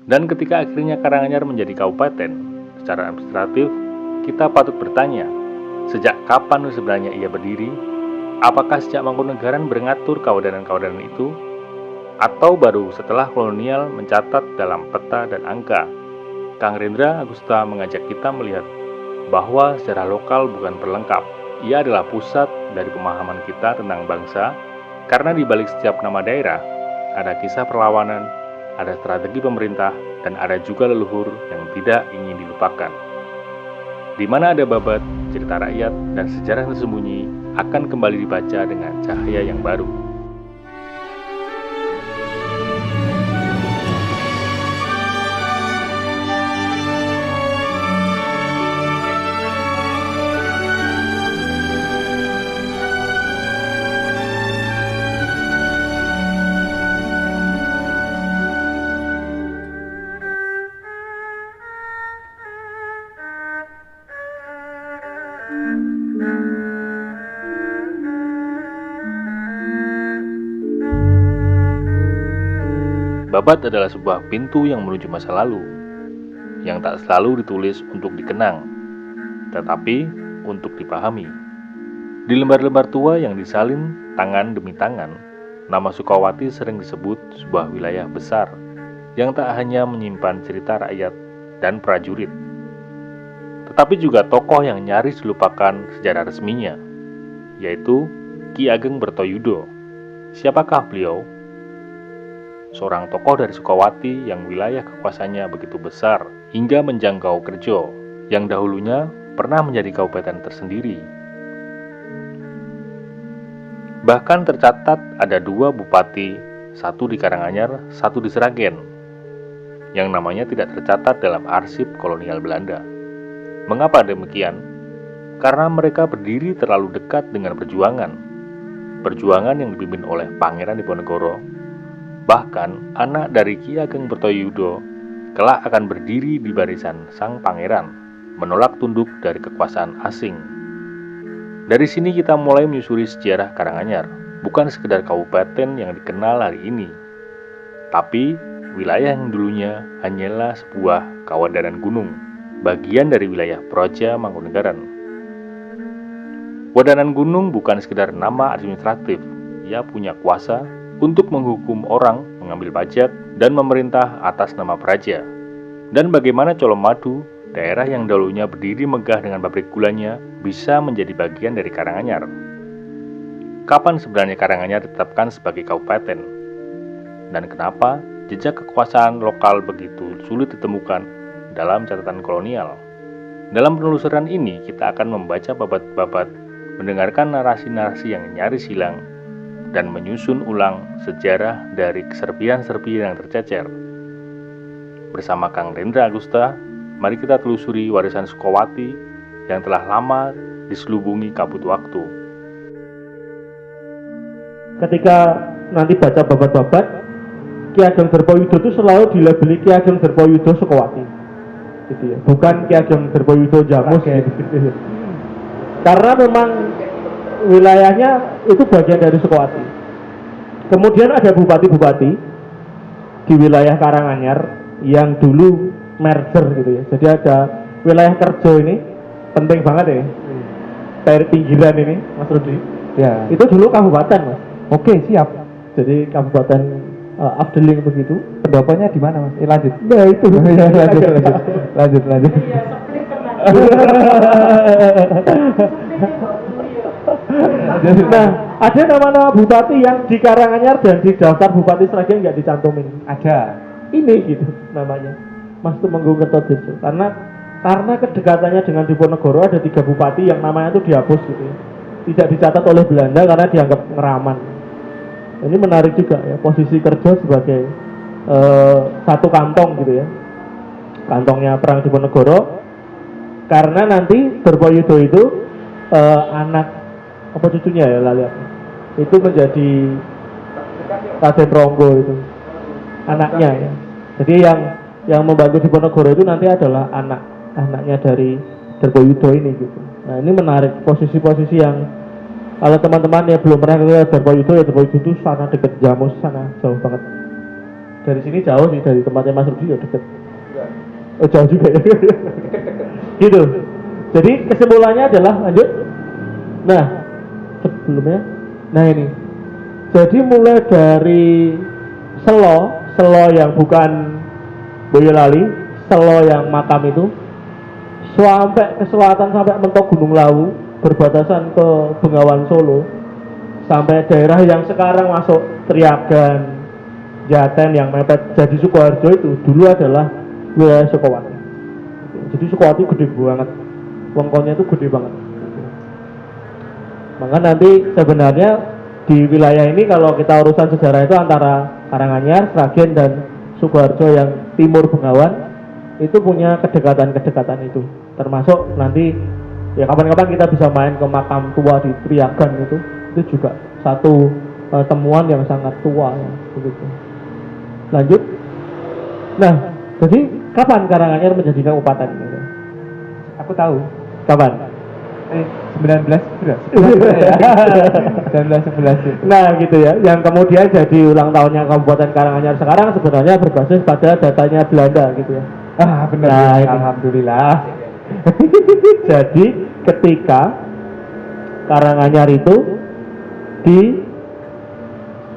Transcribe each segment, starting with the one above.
Dan ketika akhirnya Karanganyar menjadi kabupaten, secara administratif, kita patut bertanya, sejak kapan sebenarnya ia berdiri? Apakah sejak Mangkunegaran mengatur kawedanan-kawedanan itu? Atau baru setelah kolonial mencatat dalam peta dan angka? Kang Rendra Agusta mengajak kita melihat bahwa sejarah lokal bukan pelengkap. Ia adalah pusat dari pemahaman kita tentang bangsa, karena di balik setiap nama daerah, ada kisah perlawanan, ada strategi pemerintah, dan ada juga leluhur yang tidak ingin dilupakan. Di mana ada babat, cerita rakyat, dan sejarah tersembunyi akan kembali dibaca dengan cahaya yang baru. Babat adalah sebuah pintu yang menuju masa lalu, yang tak selalu ditulis untuk dikenang, tetapi untuk dipahami. Di lembar-lembar tua yang disalin tangan demi tangan, nama Sukawati sering disebut sebuah wilayah besar, yang tak hanya menyimpan cerita rakyat dan prajurit, tetapi juga tokoh yang nyaris dilupakan sejarah resminya, yaitu Ki Ageng Bertoyudo. Siapakah beliau? Seorang tokoh dari Sukawati yang wilayah kekuasaannya begitu besar hingga menjangkau Kerjo, yang dahulunya pernah menjadi kabupaten tersendiri. Bahkan tercatat ada 2 bupati, satu di Karanganyar, satu di Sragen, yang namanya tidak tercatat dalam arsip kolonial Belanda. Mengapa demikian? Karena mereka berdiri terlalu dekat dengan perjuangan yang dipimpin oleh Pangeran Diponegoro. Bahkan anak dari Ki Ageng Bertoyudo kelak akan berdiri di barisan sang pangeran, menolak tunduk dari kekuasaan asing. Dari sini kita mulai menyusuri sejarah Karanganyar, bukan sekedar kabupaten yang dikenal hari ini, tapi wilayah yang dulunya hanyalah sebuah kawedanan gunung, bagian dari wilayah Praja Mangkunegaran. Wadanan gunung bukan sekedar nama administratif, ia punya kuasa untuk menghukum orang, mengambil pajak, dan memerintah atas nama praja. Dan bagaimana Colomadu, daerah yang dahulunya berdiri megah dengan pabrik gulanya, bisa menjadi bagian dari Karanganyar. Kapan sebenarnya Karanganyar ditetapkan sebagai kabupaten? Dan kenapa jejak kekuasaan lokal begitu sulit ditemukan dalam catatan kolonial? Dalam penelusuran ini, kita akan membaca babat-babat, mendengarkan narasi-narasi yang nyaris hilang, dan menyusun ulang sejarah dari keserpian-serpian yang tercecer. Bersama Kang Rendra Agusta, mari kita telusuri warisan Sukawati yang telah lama diselubungi kabut waktu. Ketika nanti baca babat-babat, Ki Ageng Bertoyudo itu selalu dilabeli Ki Ageng Bertoyudo Sukawati, gitu ya. Bukan Ki Ageng Bertoyudo Jamus, gitu. Karena memang wilayahnya itu bagian dari Sukawati. Kemudian ada bupati-bupati di wilayah Karanganyar yang dulu merger gitu ya. Jadi ada wilayah Kerjo ini penting banget ya. Dari pinggiran ini, Mas Rudi. Ya. Itu dulu kabupaten, Mas. Oke, siap. Jadi kabupaten Afdeling begitu. Pendapatnya di mana, Mas? Lanjut. Nah, itu. lanjut. Nah, ada nama-nama bupati yang di Karanganyar dan di daftar Bupati Sragen nggak dicantumin. Ada. Ini gitu namanya, Mas Tumenggung Kertodirjo. Karena kedekatannya dengan Diponegoro, ada 3 bupati yang namanya itu dihapus gitu ya. Tidak dicatat oleh Belanda karena dianggap ngeraman. Ini menarik juga ya, posisi Kerjo sebagai satu kantong gitu ya. Kantongnya perang Diponegoro. Karena nanti Bertoyudo itu anak apa cucunya ya lihat itu menjadi Raden Ronggo itu anaknya ya. Jadi yang membantu Diponegoro itu nanti adalah anaknya dari Bertoyudo ini gitu. Nah ini menarik posisi-posisi yang kalau teman-teman yang belum pernah ke Bertoyudo ya, Bertoyudo itu sana dekat Jamus sana jauh banget. Dari sini jauh sih, dari tempatnya Mas Rudi ya deket. Oh jauh juga ya. Gitu. Jadi kesimpulannya adalah lanjut. Nah, sebelumnya, nah ini. Jadi mulai dari Selo yang bukan Boyolali, Selo yang makam itu, sampai ke selatan sampai mentok Gunung Lawu, berbatasan ke Bengawan Solo, sampai daerah yang sekarang masuk Triagan, Jaten yang mepet jadi Sukoharjo itu dulu adalah wilayah Sukowati. Jadi Sukowati gede banget, wongkonya itu gede banget. Maka nanti sebenarnya di wilayah ini kalau kita urusan sejarah itu antara Karanganyar, Sragen dan Sukoharjo yang timur Bengawan itu punya kedekatan itu. Termasuk nanti ya kapan-kapan kita bisa main ke makam tua di Triagan itu juga satu temuan yang sangat tua ya, begitu. Lanjut. Nah, jadi kapan Karanganyar menjadi kabupaten? Aku tahu. Kapan? 1911 ya. 1911 itu. Nah, gitu ya. Yang kemudian jadi ulang tahunnya Kabupaten Karanganyar sekarang sebenarnya berbasis pada datanya Belanda gitu ya. Ah, benar. Nah, ya. Alhamdulillah. Jadi ketika Karanganyar itu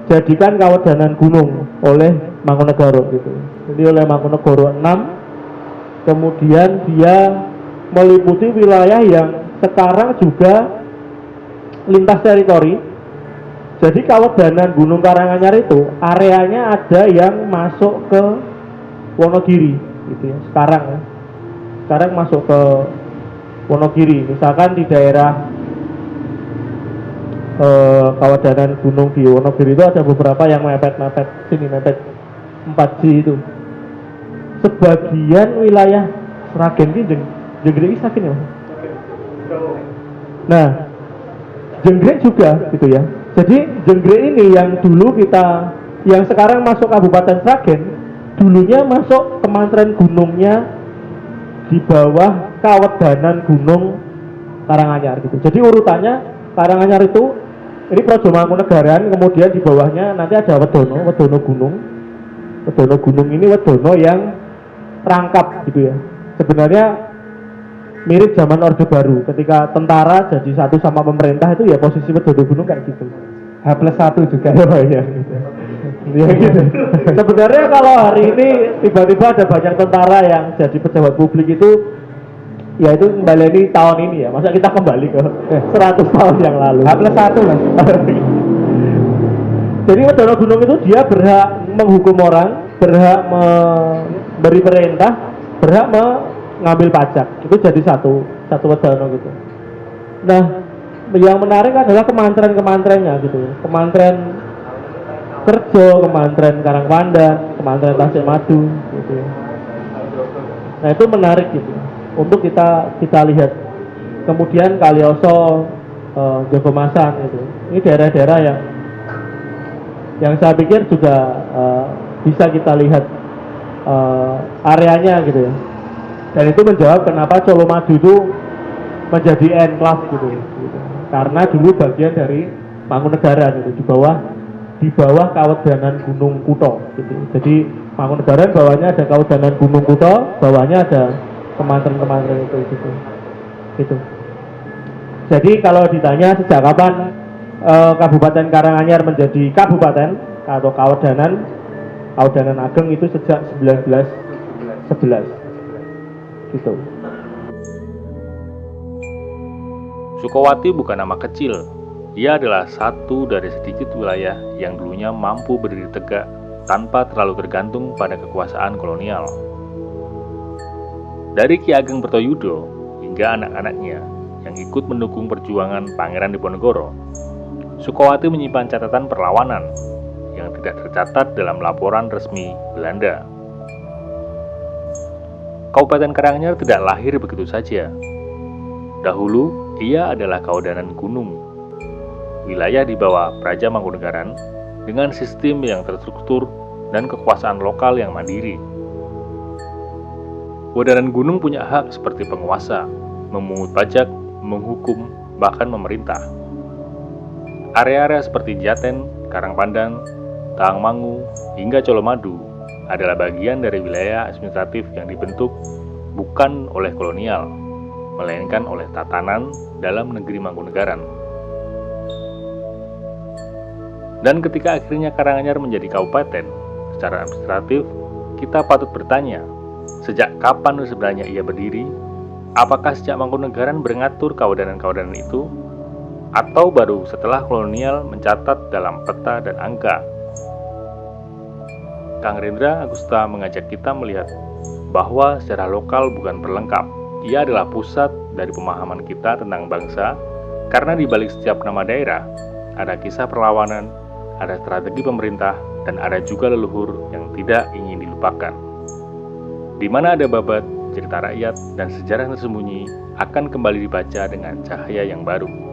dijadikan kawedanan gunung oleh Mangkunegoro gitu. Jadi oleh Mangkunegoro 6, kemudian dia meliputi wilayah yang sekarang juga lintas teritori. Jadi kawedanan Gunung Karanganyar itu areanya ada yang masuk ke Wonogiri gitu ya. Sekarang masuk ke Wonogiri. Misalkan di daerah kawedanan gunung di Wonogiri itu ada beberapa yang mepet sini, mepet 4G itu. Sebagian wilayah Sragen ini Jenggrek Sragen ya. Nah, Jenggrek juga gitu ya. Jadi Jenggrek ini yang dulu yang sekarang masuk Kabupaten Sragen, dulunya masuk Kemantren Gunungnya di bawah kawedanan Gunung Karanganyar gitu. Jadi urutannya Karanganyar itu ini Projo Mangkunegaran, kemudian di bawahnya nanti ada Wedono Gunung. Wedono Gunung ini Wedono yang terangkap gitu ya. Sebenarnya mirip zaman Orde Baru ketika tentara jadi satu sama pemerintah itu ya posisi Wedono Gunung kayak gitu. H+1 juga. Oh iya gitu. Ya gitu. Sebenarnya kalau hari ini tiba-tiba ada banyak tentara yang jadi pejabat publik itu ya itu kembali ini tahun ini ya. Masa kita kembali ke 100 tahun yang lalu. H+1 Mas. Jadi Wedono Gunung itu dia berhak menghukum orang, berhak memberi perintah, berhak mengambil pajak. Itu jadi satu Wedono gitu. Nah, yang menarik adalah kemantren-kemantrennya gitu. Kemantren Kerjo, Kemantren Karangpandan, Kemantren Tasikmadu gitu. Nah, itu menarik gitu untuk kita lihat. Kemudian Kalioso, Jogomasan gitu. Ini daerah-daerah yang saya pikir juga bisa kita lihat areanya gitu ya. Dan itu menjawab kenapa Colomadu itu menjadi enclave gitu. Karena dulu bagian dari Mangkunegaran gitu, di bawah kawedanan Gunung Kuto gitu. Jadi Mangkunegaran bawahnya ada kawedanan Gunung Kuto, bawahnya ada kemantren-kemantren itu gitu. Jadi kalau ditanya sejak kapan Kabupaten Karanganyar menjadi kabupaten atau kawedanan ageng itu sejak 1911 gitu. Sukowati bukan nama kecil. Ia adalah satu dari sedikit wilayah yang dulunya mampu berdiri tegak tanpa terlalu tergantung pada kekuasaan kolonial. Dari Ki Ageng Pertoyudo hingga anak-anaknya yang ikut mendukung perjuangan Pangeran Diponegoro, Sukowati menyimpan catatan perlawanan yang tidak tercatat dalam laporan resmi Belanda. Kabupaten Karanganyar tidak lahir begitu saja. Dahulu, ia adalah kawedanan gunung, wilayah di bawah Praja Mangkunegaran dengan sistem yang terstruktur dan kekuasaan lokal yang mandiri. Kawedanan gunung punya hak seperti penguasa, memungut pajak, menghukum, bahkan memerintah. Area-area seperti Jaten, Karangpandan, Tangmangu, hingga Colomadu adalah bagian dari wilayah administratif yang dibentuk bukan oleh kolonial, melainkan oleh tatanan dalam negeri Mangkunegaran. Dan ketika akhirnya Karanganyar menjadi kabupaten secara administratif, kita patut bertanya, sejak kapan sebenarnya ia berdiri? Apakah sejak Mangkunegaran mengatur kabupaten-kabupaten itu? Atau baru setelah kolonial mencatat dalam peta dan angka? Kang Rendra Agusta mengajak kita melihat bahwa secara lokal bukan perlengkap. Ia adalah pusat dari pemahaman kita tentang bangsa, karena di balik setiap nama daerah, ada kisah perlawanan, ada strategi pemerintah, dan ada juga leluhur yang tidak ingin dilupakan. Di mana ada babat, cerita rakyat, dan sejarah tersembunyi akan kembali dibaca dengan cahaya yang baru.